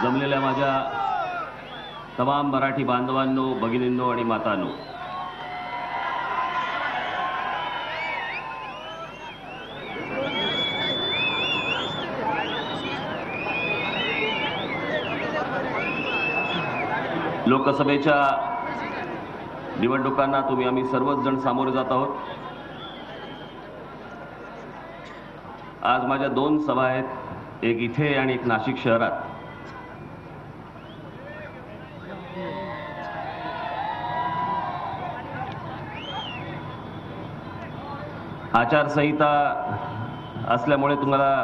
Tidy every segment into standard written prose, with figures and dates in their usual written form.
जमलेल्या माझ्या तमाम मराठी बांधवांनो, भगिनींनो आणि मातांनो, लोकसभेच्या निवडणुकांना तुम्ही आम्ही सर्वच जण सामोरे जात आहोत. आज माझ्या 2 सभा आहेत, एक इथे आणि एक नाशिक शहरात. आचारसंहिता असल्यामुळे तुम्हाला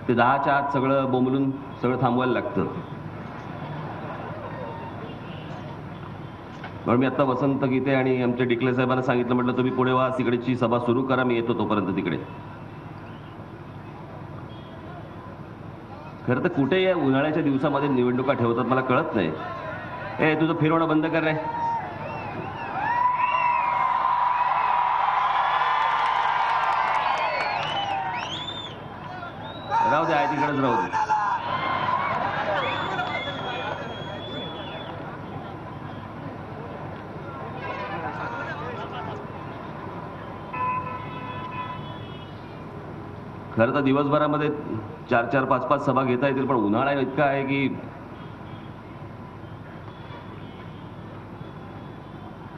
ते 10च्या आत सगळं बोंबलून सगळं थांबवायला लागतं. म्हणून मी आता वसंत गीते आणि आमच्या डिकले साहेबांना सांगितलं, म्हटलं तुम्ही पुढे वा, तिकडेची सभा सुरू करा, मी येतो तोपर्यंत तिकडे. खरं तर कुठे या उन्हाळ्याच्या दिवसामध्ये निवडणुका ठेवतात मला कळत नाही. तुझं फिरवणं बंद कर रे. राहू दे, आहे तिकडेच राहू दे. खरं तर दिवसभरामध्ये 4-4, 5-5 सभा घेता येतील, पण उन्हाळा इतका आहे की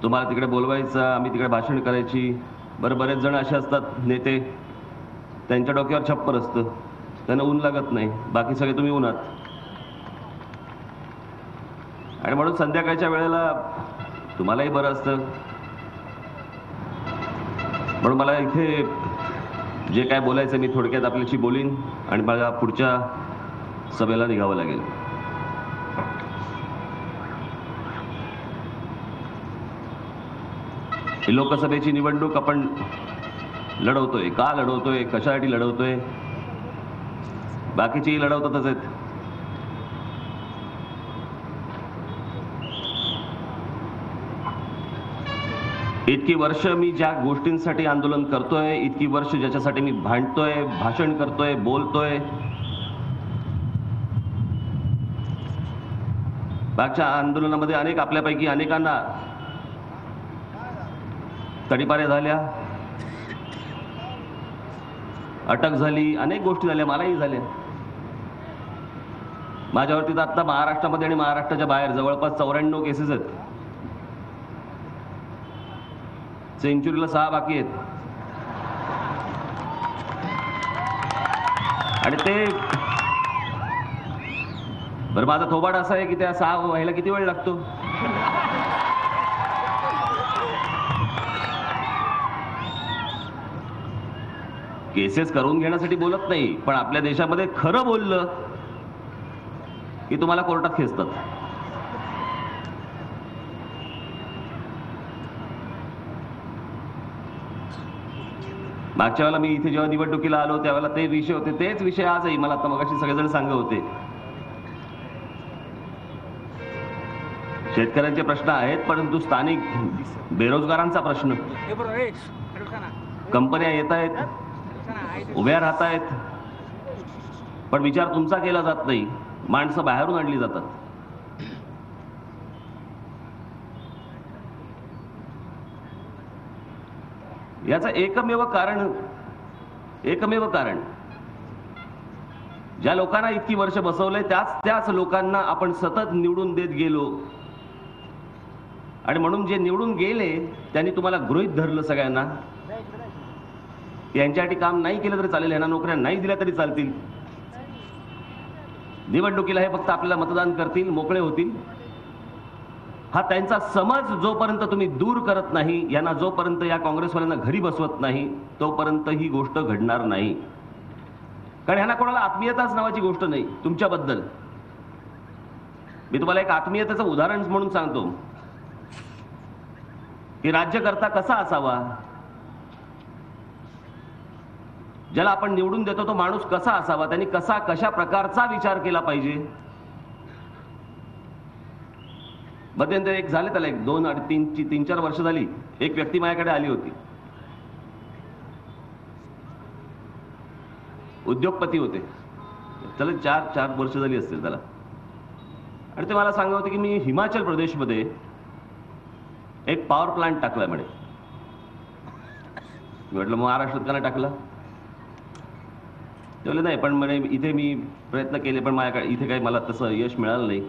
तुम्हाला तिकडे बोलवायचं, आम्ही तिकडे भाषण करायची. बरं, बरेच जण असे असतात नेते, त्यांच्या डोक्यावर छप्पर असतं, त्यांना ऊन लागत नाही. बाकी सगळे तुम्ही उन्हात. आणि म्हणून संध्याकाळच्या वेळेला तुम्हालाही बरं असतं. म्हणून मला इथे जे काय बोलायचं मी थोडक्यात आपल्याशी बोलीन आणि मला पुढच्या सभेला निघावं लागेल. ही लोकसभेची निवडणूक आपण लढवतोय. का लढवतोय, कशासाठी लढवतोय, बाकीचेही लढवतातच आहेत. इतकी वर्ष मी ज्या गोष्टींसाठी आंदोलन करतोय, इतकी वर्ष ज्याच्यासाठी मी भांडतोय, भाषण करतोय, बोलतोय, मागच्या आंदोलनामध्ये अनेक आपल्यापैकी अनेकांना तडीपाऱ्या झाल्या, अटक झाली, अनेक गोष्टी झाल्या, मलाही झाल्या. माझ्यावरती तर आता महाराष्ट्रामध्ये आणि महाराष्ट्राच्या बाहेर जवळपास 94 केसेस आहेत. सेंचुरीला 6 बाकी आहेत. आणि ते बरं, माझा थोबाड असा आहे की त्या 6 व्हायला किती वेळ लागतो. केसेस करून घेण्यासाठी बोलत नाही, पण आपल्या देशामध्ये खरं बोललं की तुम्हाला कोर्टात खेचतात. मागच्या वेळेला मी इथे जेव्हा निवडणुकीला आलो त्यावेळेला ते विषय होते, तेच विषय आजही मला आता मगाशी सगळेजण सांगत होते. शेतकऱ्यांचे प्रश्न आहेत, परंतु स्थानिक बेरोजगारांचा प्रश्न, कंपन्या येत आहेत, उभ्या राहत आहेत, पण विचार तुमचा केला जात नाही. माणसं बाहेरून आणली जातात. याचं एकमेव कारण ज्या लोकांना इतकी वर्ष बसवलंय त्याच लोकांना आपण सतत निवडून देत गेलो. आणि म्हणून जे निवडून गेले त्यांनी तुम्हाला गृहीत धरलं सगळ्यांना. यांच्यासाठी काम नाही केलं तरी चालेल, यांना नोकऱ्या नाही दिल्या तरी चालतील. निवडणुकीला हे फक्त आपल्याला मतदान करतील, मोकळे होतील. हा त्यांचा समज जोपर्यंत तुम्ही दूर करत नाही, यांना जोपर्यंत या काँग्रेसवाल्यांना घरी बसवत नाही, तोपर्यंत ही गोष्ट घडणार नाही. कारण ह्यांना कोणाला आत्मीयताच नावाची गोष्ट नाही तुमच्याबद्दल. मी तुम्हाला एक आत्मीयतेचं उदाहरण म्हणून सांगतो की राज्यकर्ता कसा असावा, ज्याला आपण निवडून देतो तो माणूस कसा असावा, त्यांनी कशा प्रकारचा विचार केला पाहिजे. मध्यंतरी एक झाले त्याला 2-3-4 वर्ष झाली, एक व्यक्ती माझ्याकडे आली होती. उद्योगपती होते, त्याला 4 वर्ष झाली असतील त्याला. आणि ते मला सांगत होते की मी हिमाचल प्रदेशमध्ये एक पॉवर प्लांट टाकलाय म्हणे. म्हटलं महाराष्ट्रात का नाही टाकला? ते बोलले नाही, पण म्हणे इथे मी प्रयत्न केले पण माझ्याकडे इथे काही मला तसं यश मिळालं नाही.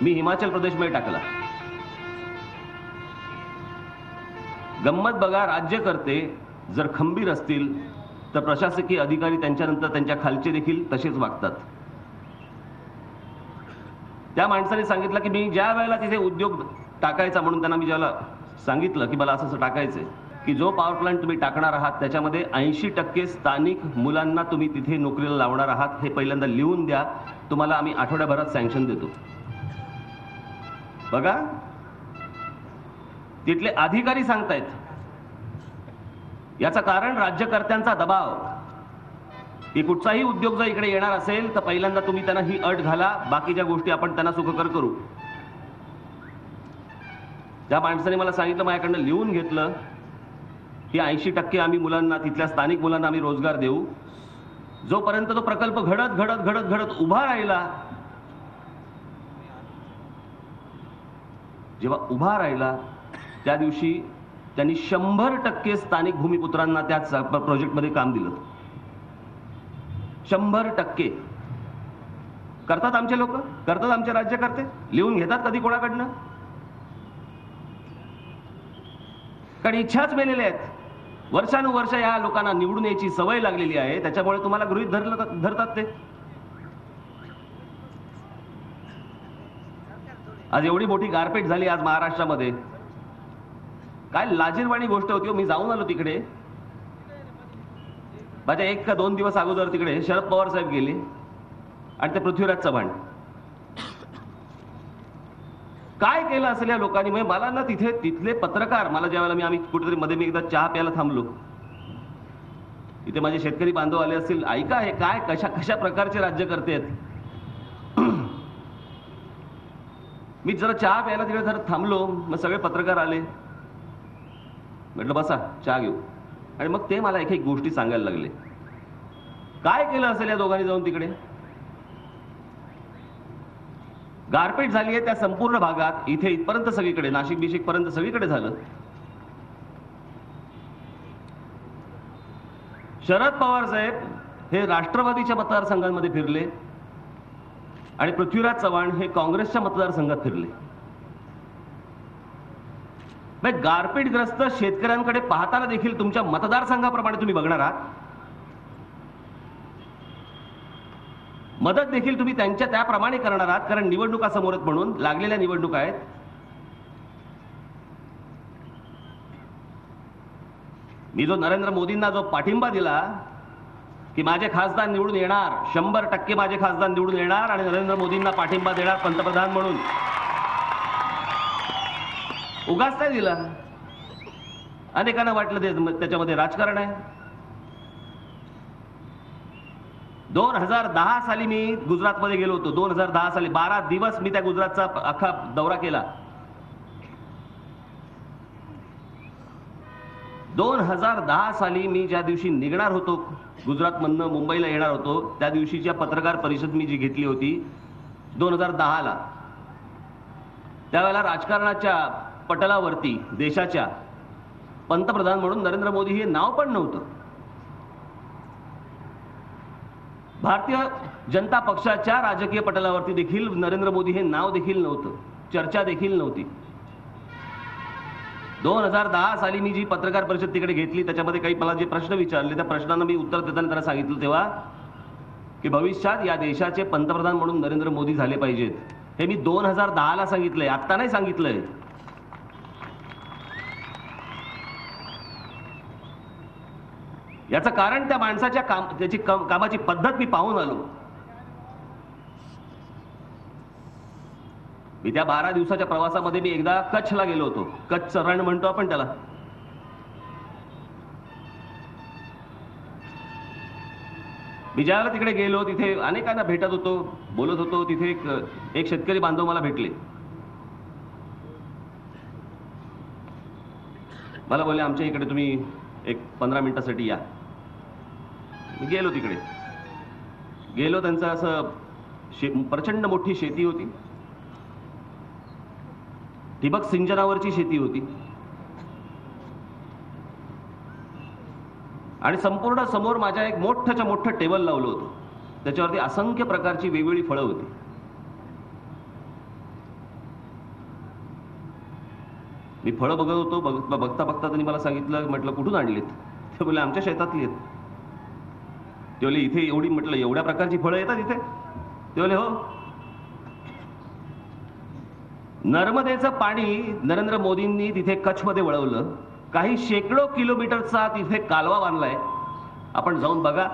मी हिमाचल प्रदेशमध्ये टाकला. गंमत बघा, राज्यकर्ते जर खंबीर असतील तर प्रशासकीय अधिकारी त्यांच्यानंतर त्यांच्या खालचे देखील तसेच वागतात. त्या माणसाने सांगितलं की मी ज्या वेळेला तिथे उद्योग टाकायचा म्हणून त्यांना मी ज्याला सांगितलं की मला असं टाकायचंय की जो पॉवर प्लांट तुम्ही टाकणार आहात त्याच्यामध्ये 80% स्थानिक मुलांना तुम्ही तिथे नोकरीला लावणार आहात हे पहिल्यांदा लिहून द्या, तुम्हाला आम्ही आठवड्याभरात सँक्शन देतो. बघा, तिथले अधिकारी सांगतायत. याचं कारण राज्यकर्त्यांचा दबाव की कुठचाही उद्योग जर इकडे येणार असेल तर पहिल्यांदा तुम्ही त्यांना ही अट घाला, बाकीच्या गोष्टी आपण त्यांना सुखकर करू. त्या माणसाने मला सांगितलं, माझ्याकडनं लिहून घेतलं की 80% आम्ही मुलांना, तिथल्या स्थानिक मुलांना आम्ही रोजगार देऊ. जोपर्यंत तो प्रकल्प घडत उभा राहिला, जेव्हा उभा राहिला त्या दिवशी त्यांनी 100% स्थानिक भूमिपुत्रांना त्याच प्रोजेक्टमध्ये काम दिलं. 100% करतात आमचे लोक, करतात आमचे राज्यकर्ते. लिहून घेतात कधी कोणाकडनं? कारण इच्छाच मेलेल्या आहेत. वर्षानुवर्ष या लोकांना निवडून यायची सवय लागलेली आहे, त्याच्यामुळे तुम्हाला गृहीत धरतात ते. आज एवढी मोठी गारपीट झाली आज महाराष्ट्रामध्ये, काय लाजिरवाणी गोष्ट होती. मी जाऊन आलो तिकडे. माझ्या 1 का 2 दिवस अगोदर तिकडे शरद पवार साहेब गेले आणि ते पृथ्वीराज चव्हाण. काय केलं असेल या लोकांनी? म्हणजे मला ना तिथले पत्रकार, मला ज्यावेळेला आम्ही कुठेतरी मध्ये मी एकदा चहा प्यायला थांबलो, इथे माझे शेतकरी बांधव आले असतील, ऐका हे काय कशा प्रकारचे राज्यकर्ते आहेत. मी जरा चहा प्यायला तिकडे जरा थांबलो, मग सगळे पत्रकार आले. म्हटलं बसा चहा घेऊ. आणि मग ते मला एक गोष्टी सांगायला लागले. काय केलं असेल या दोघांनी जाऊन तिकडे? गारपीट झाली आहे त्या संपूर्ण भागात, इथे इथपर्यंत सगळीकडे, नाशिक बिशिक पर्यंत सगळीकडे झालं. शरद पवार साहेब हे राष्ट्रवादीच्या मतदारसंघांमध्ये फिरले आणि पृथ्वीराज चव्हाण हे काँग्रेसच्या मतदारसंघात फिरले. गारपीटग्रस्त शेतकऱ्यांकडे पाहताना देखील तुमच्या मतदारसंघाप्रमाणे तुम्ही बघणार आहात. मदत देखील तुम्ही त्यांच्या त्याप्रमाणे करणार आहात, कारण निवडणुका समोर आहेत म्हणून, लागलेल्या निवडणुका आहेत. मी जो नरेंद्र मोदींना जो पाठिंबा दिला की माझे खासदार निवडून येणार, 100% माझे खासदार निवडून येणार आणि नरेंद्र मोदींना पाठिंबा देणार पंतप्रधान म्हणून, उगाच नाही दिला. अनेकांना वाटलं त्याच्यामध्ये राजकारण आहे. 2010 साली मी गुजरातमध्ये गेलो होतो. 2010 साली 12 दिवस मी त्या गुजरातचा अख्खा दौरा केला. 2010 साली मी ज्या दिवशी निघणार होतो गुजरातमधनं मुंबईला येणार होतो, त्या दिवशीच्या पत्रकार परिषद मी जी घेतली होती 2010 ला, त्यावेळेला राजकारणाच्या पटलावरती देशाच्या पंतप्रधान म्हणून नरेंद्र मोदी हे नाव पण नव्हतं. भारतीय जनता पक्षाच्या राजकीय पटलावरती देखील नरेंद्र मोदी हे नाव देखील नव्हतं, चर्चा देखील नव्हती. 2010 साली मी जी पत्रकार परिषद तिकडे घेतली त्याच्यामध्ये काही मला जे प्रश्न विचारले त्या प्रश्नांना मी उत्तर देताना त्यांना सांगितलं तेव्हा की भविष्यात या देशाचे पंतप्रधान म्हणून नरेंद्र मोदी झाले पाहिजेत. हे मी 2010 ला सांगितलंय, आता नाही सांगितलंय. याचं कारण त्या माणसाच्या त्याची कामाची पद्धत मी पाहून आलो. मी त्या 12 दिवसाच्या प्रवासामध्ये मी एकदा कच्छला गेलो होतो. कच्छ रण म्हणतो आपण त्याला. मी ज्यावेळेला तिकडे गेलो तिथे अनेकांना भेटत होतो, बोलत होतो. तिथे एक शेतकरी बांधव मला भेटले. मला बोलले आमच्या इकडे तुम्ही एक 15 मिनिटासाठी या. मी गेलो तिकडे. गेलो. त्यांचं असं प्रचंड मोठी शेती होती, ठिबक सिंचनावरची शेती होती आणि संपूर्ण समोर माझ्या एक मोठ्याच्या मोठं टेबल लावलं होतं. त्याच्यावरती असंख्य प्रकारची वेगवेगळी फळं होती. मी फळं बघत होतो. बघता बघता त्यांनी मला सांगितलं, म्हटलं कुठून आणलीत? ते बोलले आमच्या शेतातली आहेत. ते बोलले इथे एवढी, म्हटलं एवढ्या प्रकारची फळं येतात इथे? ते बोलले हो. नर्मदेचं पाणी नरेंद्र मोदींनी तिथे कच्छमध्ये वळवलं. काही शेकडो किलोमीटरचा तिथे कालवा बांधलाय. आपण जाऊन बघा.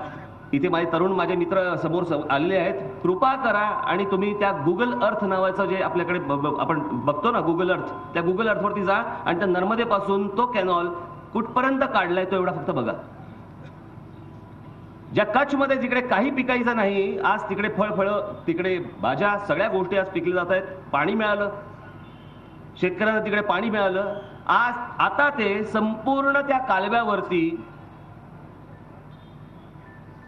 इथे माझे मित्र समोर आलेले आहेत. कृपा करा आणि तुम्ही त्या गुगल अर्थ नावाचं जे आपल्याकडे आपण बघतो ना गुगल अर्थ, त्या गुगल अर्थवरती जा आणि त्या नर्मदेपासून तो कॅनॉल कुठपर्यंत काढलाय तो एवढा फक्त बघा. ज्या कच्छमध्ये जिकडे काही पिकायचं नाही, आज तिकडे फळं, तिकडे भाज्या, सगळ्या गोष्टी आज पिकल्या जात आहेत. पाणी मिळालं, शेतकऱ्यांना तिकडे पाणी मिळालं. आता ते संपूर्ण त्या कालव्यावरती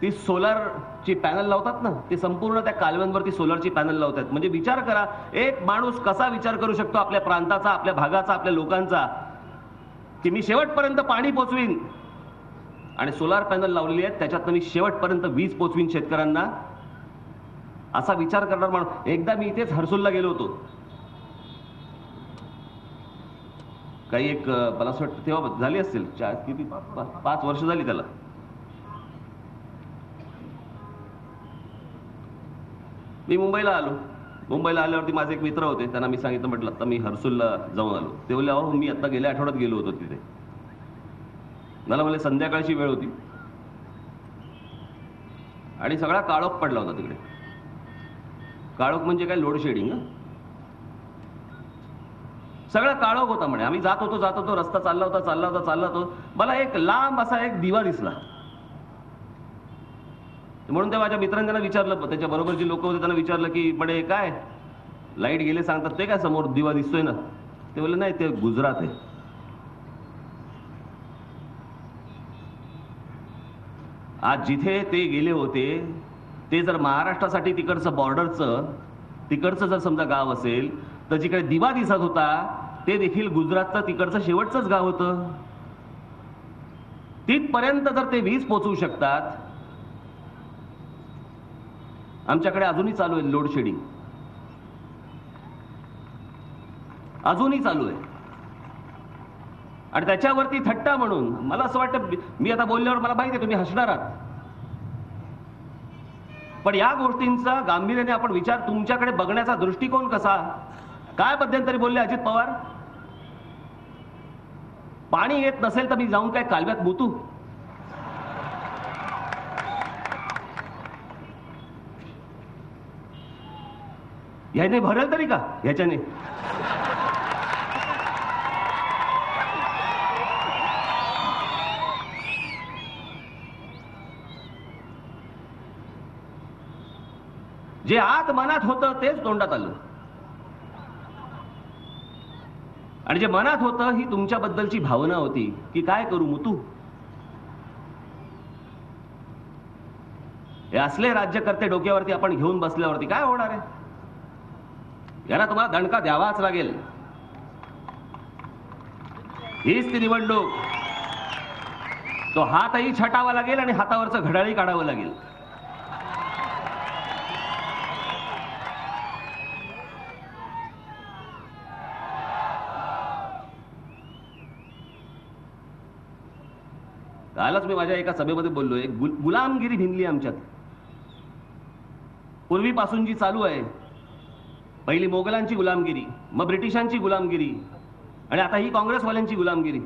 ती सोलारची पॅनल लावतात ना, ते संपूर्ण त्या कालव्यांवरती सोलारची पॅनल लावतात. म्हणजे विचार करा, एक माणूस कसा विचार करू शकतो आपल्या प्रांताचा, आपल्या भागाचा, आपल्या लोकांचा, की मी शेवटपर्यंत पाणी पोचवीन आणि सोलार पॅनल लावलेली आहेत, त्याच्यातनं मी शेवटपर्यंत वीज पोचवीन शेतकऱ्यांना, असा विचार करणार माणूस. एकदा मी इथेच हर्सुलला गेलो होतो. काही एक मला असं वाटतं तेव्हा झाली असतील किती 5 वर्ष झाली त्याला. मी मुंबईला आलो. मुंबईला आल्यावरती माझे एक मित्र होते, त्यांना मी सांगितलं, म्हटलं आता मी हर्सुलला जाऊन आलो. ते बोलले अहो मी आता गेल्या आठवड्यात गेलो होतो तिथे. मला म्हणले संध्याकाळची वेळ होती आणि सगळा काळोख पडला होता तिकडे. काळोख म्हणजे काय, लोड शेडिंग. सगळा काळोख होता म्हणे. आम्ही जात होतो, रस्ता चालला होता. मला एक लांब असा एक दिवा दिसला. म्हणून त्या माझ्या मित्रांनी त्यांना विचारलं, त्याच्या बरोबर जे लोक होते त्यांना विचारलं की म्हणे काय लाईट गेले सांगतात, ते काय समोर दिवा दिसतोय ना? ते बोलले नाही, ते गुजरात आहे. आज जिथे ते गेले होते ते जर महाराष्ट्रासाठी तिकडचं जर समजा गाव असेल, तर जिकडे दिवा दिसत होता ते देखील गुजरातचं तिकडचं शेवटचंच गाव होतं. तिथपर्यंत जर ते वीज पोचवू शकतात. आमच्याकडे अजूनही चालू आहे लोड शेडिंग, अजूनही चालू आहे. आणि त्याच्यावरती थट्टा म्हणून मला असं वाटतं, मी आता बोलल्यावर मला माहिती आहे तुम्ही हसणार आहात, पण या गोष्टींचा गांभीर्याने आपण विचार, तुमच्याकडे बघण्याचा दृष्टिकोन कसा. काय मध्यंतरी बोलले अजित पवार, पाणी येत नसेल तर मी जाऊन काय कालव्यात मुतू? ह्याने भरेल तरी का ह्याच्याने? जे आत मनात होतं तेच तोंडात आलं. आणि जे मनात होतं ही तुमच्याबद्दलची भावना होती की काय करू मुतू. हे असले राज्यकर्ते डोक्यावरती आपण घेऊन बसल्यावरती काय होणार आहे? यांना तुम्हाला दणका द्यावाच लागेल. हीच ती निवडणूक. तो हातही छटावा लागेल आणि हातावरचं घड्याळही काढावं लागेल. कालच मी माझ्या एका सभेमध्ये बोललोय, गुलामगिरी भिनली आमच्यात. पूर्वीपासून जी चालू आहे, पहिली मोगलांची गुलामगिरी, मग ब्रिटिशांची गुलामगिरी आणि आता ही काँग्रेसवाल्यांची गुलामगिरी.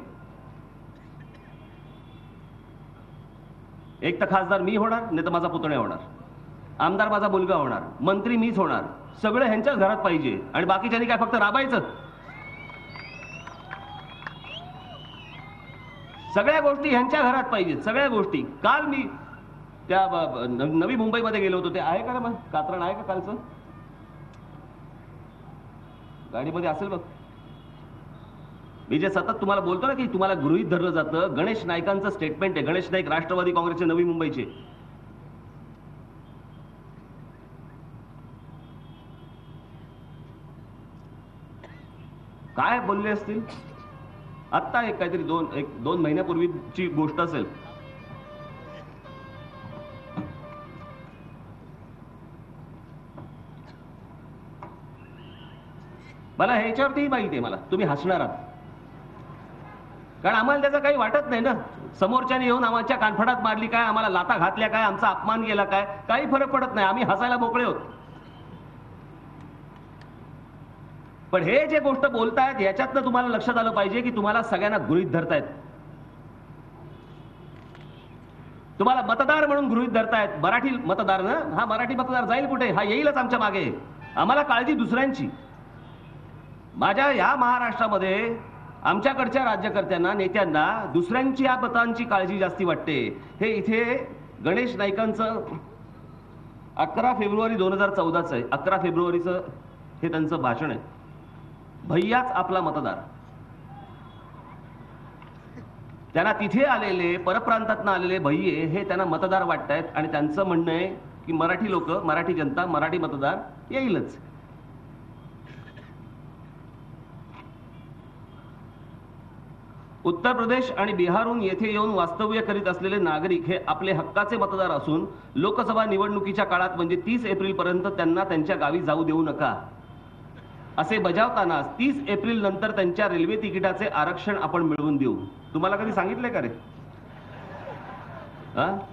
एक तर खासदार मी होणार, नाही तर माझा पुतण्या होणार, आमदार माझा मुलगा होणार, मंत्री मीच होणार, सगळं ह्यांच्याच घरात पाहिजे आणि बाकीच्यांनी काय फक्त राबायचं. सगळ्या गोष्टी ह्यांच्या घरात पाहिजेत, सगळ्या गोष्टी. काल मी त्या नवी मुंबईमध्ये गेलो होतो. ते आहे का रे मग कात्रण आहे का कालचं? गाडीमध्ये असेल बघ. मी जे सतत तुम्हाला बोलतो ना की तुम्हाला गृहीत धरलं जातं, गणेश नाईकांचं स्टेटमेंट आहे. गणेश नाईक राष्ट्रवादी काँग्रेसचे नवी मुंबईचे. काय बोलले असतील? आत्ता एक काहीतरी दोन महिन्यापूर्वीची गोष्ट असेल. मला ह्याच्यावरतीही माहिती आहे, मला तुम्ही हसणार आहात, कारण आम्हाला त्याचं काही वाटत नाही ना. समोरच्याने येऊन आमच्या कानफडात मारली काय, आम्हाला लाता घातल्या काय, आमचा अपमान केला काय, काही फरक पडत नाही. आम्ही हसायला मोकळे होत. पण हे जे गोष्ट बोलतायत याच्यातनं तुम्हाला लक्षात आलं पाहिजे की तुम्हाला सगळ्यांना गृहीत धरतायत. तुम्हाला मतदार म्हणून गृहीत धरतायत. मराठी मतदार ना, हा मराठी मतदार जाईल कुठे? हा येईलच आमच्या मागे. आम्हाला काळजी दुसऱ्यांची. माझ्या या महाराष्ट्रामध्ये आमच्याकडच्या राज्यकर्त्यांना, नेत्यांना दुसऱ्यांची या मतांची काळजी जास्ती वाटते. हे इथे गणेश नाईकांचं 11 फेब्रुवारी 2014चं आहे. 11 फेब्रुवारीचं हे त्यांचं भाषण आहे. भैयाच आपला मतदार. त्यांना तिथे आलेले, परप्रांतातनं आलेले भैये हे त्यांना मतदार वाटतायत आणि त्यांचं म्हणणं आहे की मराठी लोक, मराठी जनता, मराठी मतदार येईलच. उत्तर प्रदेश आणि बिहारहून येथे येऊन वास्तव्य करीत असलेले नागरिक हे आपले हक्काचे मतदार असून लोकसभा निवडणुकीच्या काळात म्हणजे 30 एप्रिल पर्यंत त्यांना त्यांच्या गावी जाऊ देऊ नका असे बजावताना 30 एप्रिल नंतर त्यांच्या रेल्वे तिकिटाचे आरक्षण आपण मिळवून देऊ. तुम्हाला कधी सांगितलंय का रे?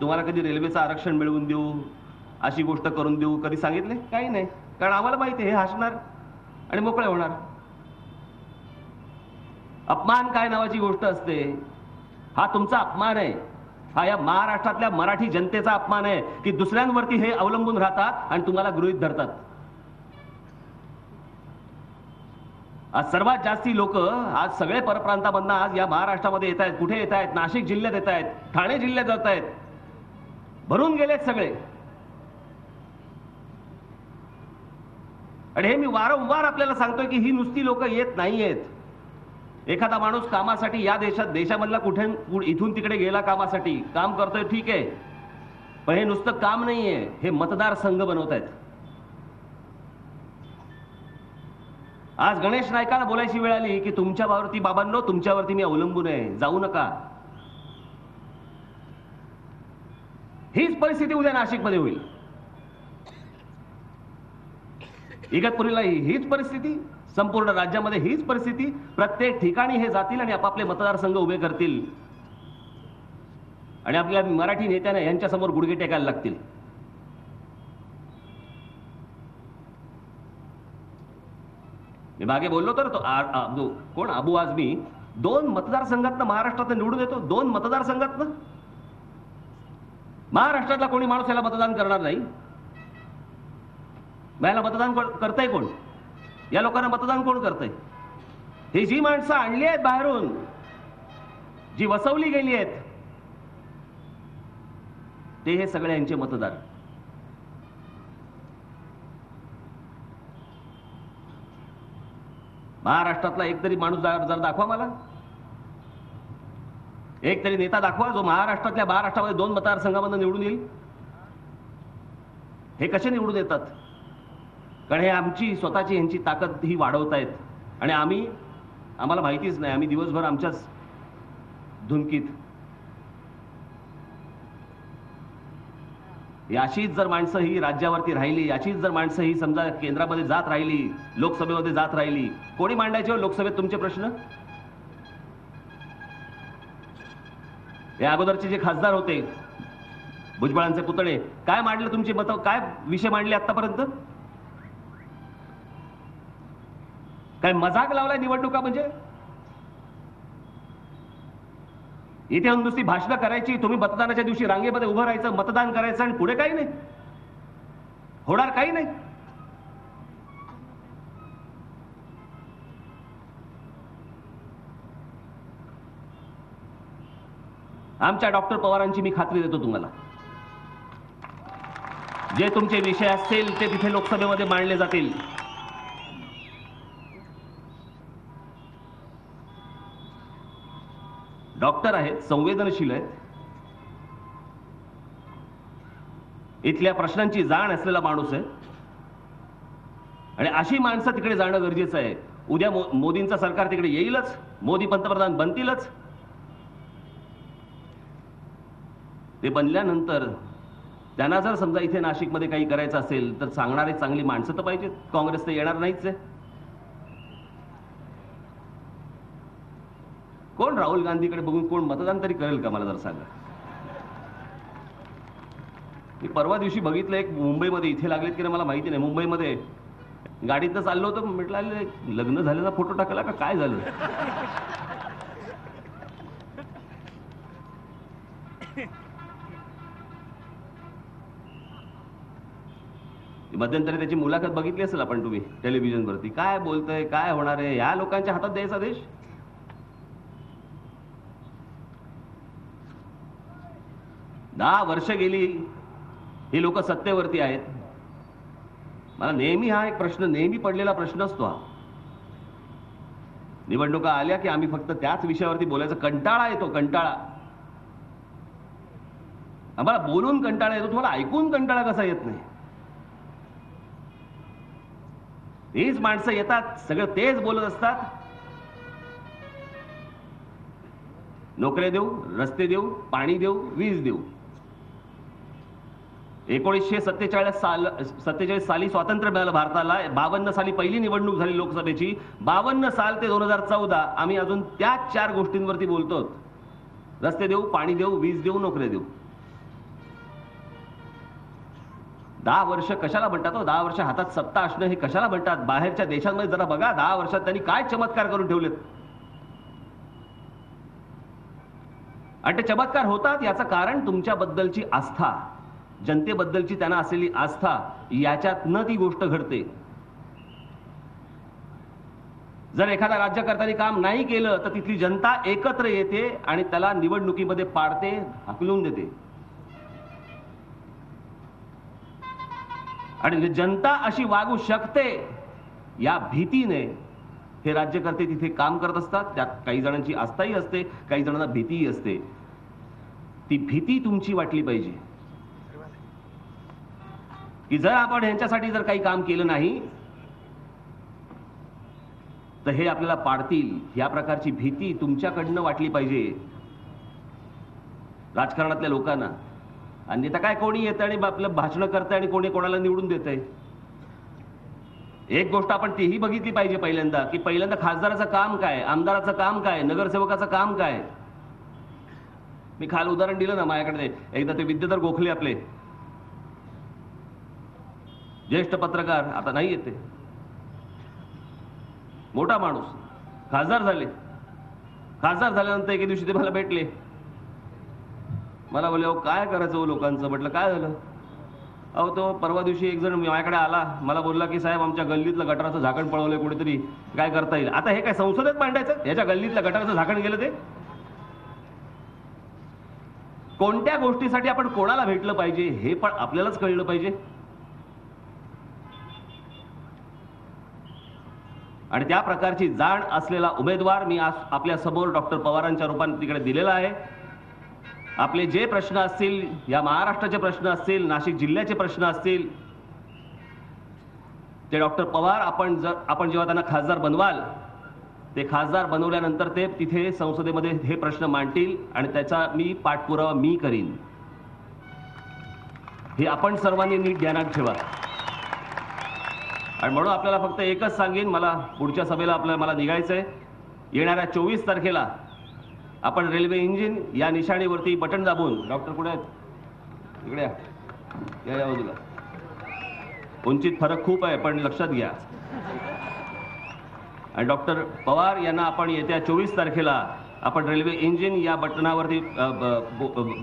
तुम्हाला कधी रेल्वेचं आरक्षण मिळवून देऊ, अशी गोष्ट करून देऊ, कधी सांगितले? काही नाही. कारण आम्हाला माहिती आहे हे हसणार आणि मोकळे होणार. अपमान काय नावाची गोष्ट असते, हा तुमचा अपमान आहे. हा या महाराष्ट्रातल्या मराठी जनतेचा अपमान आहे की दुसऱ्यांवरती हे अवलंबून राहतात आणि तुम्हाला गृहीत धरतात. आज सर्वात जास्ती लोक आज सगळे परप्रांतामधनं आज या महाराष्ट्रामध्ये येत आहेत. कुठे येत आहेत? नाशिक जिल्ह्यात येत आहेत, ठाणे जिल्ह्यात जात आहेत, भरून गेलेत सगळे. आणि हे मी वारंवार आपल्याला सांगतोय की ही नुसती लोक येत नाहीयेत. एखादा माणूस कामासाठी या देशामधला कुठे इथून तिकडे गेला, कामासाठी काम करतोय, ठीक आहे, पण हे नुसतं काम नाहीये, हे मतदारसंघ बनवतायत. आज गणेश नाईकाला बोलायची वेळ आली की तुमच्यावरती बाबांनो, तुमच्यावरती मी अवलंबून आहे, जाऊ नका. हीच परिस्थिती उद्या नाशिकमध्ये होईल. इगतपुरीला हीच परिस्थिती, संपूर्ण राज्यामध्ये हीच परिस्थिती. प्रत्येक ठिकाणी हे जातील आणि आपापले मतदारसंघ उभे करतील आणि आपल्या मराठी नेत्यांना यांच्या समोर गुडघे टेकायला लागतील. मी मागे बोललो तर तो कोण अबू आझमी 2 मतदारसंघातनं महाराष्ट्रात निवडून येतो. 2 मतदारसंघातनं महाराष्ट्रातला कोणी माणूस याला मतदान करणार नाही. याला मतदान करतंय कोण? या लोकांना मतदान कोण करतंय? ही जी माणसं आणली आहेत बाहेरून, जी वसवली गेली आहेत, ते हे सगळे यांचे मतदार. महाराष्ट्रातला एक तरी माणूस जर दाखवा मला, एक तरी नेता दाखवा जो महाराष्ट्रामध्ये 2 मतदारसंघामधून निवडून येईल. हे कसे निवडून येतात? कारण हे आमची स्वतःची यांची ताकद ही वाढवतायत आणि आम्हाला माहितीच नाही. आम्ही दिवसभर आमच्याच धुनकीत. याशीच जर माणसं ही राज्यावरती राहिली, याचीच जर माणसं ही समजा केंद्रामध्ये जात राहिली, लोकसभेमध्ये जात राहिली, कोणी मांडायचे हो लोकसभेत तुमचे प्रश्न? या अगोदरचे जे खासदार होते, भुजबळांचे पुतळे, काय मांडलं तुमची मतं? काय विषय मांडले आतापर्यंत? काय मजाक लावलाय निवडणुका म्हणजे? इथे येऊन नुसती भाषणं करायची, तुम्ही मतदानाच्या दिवशी रांगेमध्ये उभं राहायचं, मतदान करायचं आणि पुढे काही नाही होणार, काही नाही. आमच्या डॉक्टर पवारांची मी खात्री देतो तुम्हाला, जे तुमचे विषय असतील ते तिथे लोकसभेमध्ये मांडले जातील. डॉक्टर आहेत, संवेदनशील आहेत, इथल्या प्रश्नांची जाण असलेला माणूस आहे आणि अशी माणसं तिकडे जाणं गरजेचं आहे. उद्या मोदींचं सरकार तिकडे येईलच, मोदी पंतप्रधान बनतीलच. ते बनल्यानंतर त्यांना जर समजा इथे नाशिकमध्ये काही करायचं असेल तर सांगणारे चांगली माणसं तर पाहिजेत. काँग्रेस तर येणार नाहीच आहे. कोण राहुल गांधीकडे बघून कोण मतदान तरी करेल का मला जर सांगा. मी परवा दिवशी बघितलं एक मुंबईमध्ये, इथे लागलेत की नाही मला माहिती नाही, मुंबईमध्ये गाडीतनं चाललो होतो, म्हटलं लग्न झालेला फोटो टाकला का काय झालं. मध्यंतरी त्याची मुलाखत बघितली असेल आपण तुम्ही टेलिव्हिजनवरती. काय बोलतोय, काय होणार आहे, या लोकांच्या हातात द्यायचा देश. दहा वर्ष गेली, ही लोक सत्तेवरती आहेत. मला नेहमी हा एक प्रश्न, नेहमी पडलेला प्रश्न असतो हा. निवडणुका आल्या की आम्ही फक्त त्याच विषयावरती बोलायचा कंटाळा येतो. कंटाळा आम्हाला बोलून कंटाळा येतो, तुम्हाला ऐकून कंटाळा कसा येत नाही. तीच माणसं येतात, सगळं तेच बोलत असतात. नोकऱ्या देऊ, रस्ते देऊ, पाणी देऊ, वीज देऊ. 1947 साली स्वातंत्र्य मिळालं भारताला. 52 साली पहिली निवडणूक झाली लोकसभेची. 52 साल ते 2014 आम्ही अजून त्याच 4 गोष्टींवरती बोलतो. रस्ते देऊ, पाणी देऊ, वीज देऊ, नोकऱ्या देऊ. 10 वर्ष कशाला म्हणतात हो? 10 वर्ष हातात सत्ता असणं हे कशाला म्हणतात? बाहेरच्या देशांमध्ये जरा बघा, 10 वर्षात त्यांनी काय चमत्कार करून ठेवलेत. आणि ते चमत्कार होतात याचं कारण तुमच्याबद्दलची आस्था, जनतेबद्दलची त्यांना असलेली आस्था, याच्यातनं ती गोष्ट घडते. जर एखाद्या राज्यकर्त्याने काम नाही केलं तर तिथली जनता एकत्र येते आणि त्याला निवडणुकीमध्ये पाडते, हाकलून देते. आणि जनता अशी वागू शकते या भीतीने हे राज्यकर्ते तिथे काम करत असतात. त्यात काही जणांची आस्थाही असते, काही जणांना भीतीही असते. ती भीती तुमची वाटली पाहिजे की जर आपण यांच्यासाठी जर काही काम केलं नाही तर हे आपल्याला पाडतील. या प्रकारची भीती तुमच्याकडनं वाटली पाहिजे राजकारणातल्या लोकांना. अन्यथा काय, कोणी येतं आणि आपलं भाषण करतंय आणि कोणी कोणाला निवडून देतंय. एक गोष्ट आपण तीही बघितली पाहिजे पहिल्यांदा, की पहिल्यांदा खासदाराचं काम काय, आमदाराचं काम काय, नगरसेवकाचं काम काय. मी खाल उदाहरण दिलं ना माझ्याकडे. एकदा ते विद्याधर गोखले आपले ज्येष्ठ पत्रकार, आता नाही येते, मोठा माणूस, खासदार झाले. खासदार झाल्यानंतर एके दिवशी ते मला भेटले. मला बोलले, अहो काय करायचं हो लोकांचं. म्हटलं काय झालं. अहो तो परवा दिवशी एक जण माझ्याकडे आला, मला बोलला की साहेब आमच्या गल्लीतलं गटाराचं झाकण पळवलंय कोणीतरी, काय करता येईल. आता हे काय संसदेत मांडायचं, याच्या गल्लीतल्या गटाराचं झाकण गेलं ते. कोणत्या गोष्टीसाठी आपण कोणाला भेटलं पाहिजे हे पण आपल्यालाच कळलं पाहिजे. आणि त्या प्रकारची जाण असलेला उमेदवार मी आज आपल्या समोर डॉक्टर पवारांच्या रूपाने तिकडे दिलेला आहे. आपले जे प्रश्न असतील, या महाराष्ट्राचे प्रश्न असतील, नाशिक जिल्ह्याचे प्रश्न असतील, ते डॉक्टर पवार आपण जेव्हा त्यांना खासदार बनवाल, ते खासदार बनवल्यानंतर ते तिथे संसदेमध्ये हे प्रश्न मांडतील आणि त्याचा मी पाठपुरावा मी करीन. हे आपण सर्वांनी नीट ध्यानात ठेवा. आणि म्हणून आपल्याला फक्त एकच सांगेन, मला पुढच्या सभेला मला निघायचंय. येणाऱ्या 24 तारखेला आपण रेल्वे इंजिन या निशाणीवरती बटन दाबून, डॉक्टर कुठे आहेत, इकडे या बाजूला. उंचीत फरक खूप आहे पण लक्षात घ्या. आणि डॉक्टर पवार यांना आपण येत्या 24 तारखेला आपण रेल्वे इंजिन या बटनावरती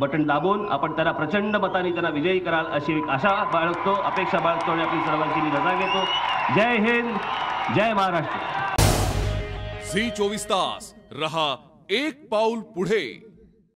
बटन दाबून आपण त्यांना प्रचंड मताने त्यांना विजयी कराल अशी आशा बाळगतो, अपेक्षा बाळगतो आणि आपली सर्वांची मी रजा घेतो. जय हिंद, जय महाराष्ट्र. झी 24 तास रहा एक पाऊल पुढे.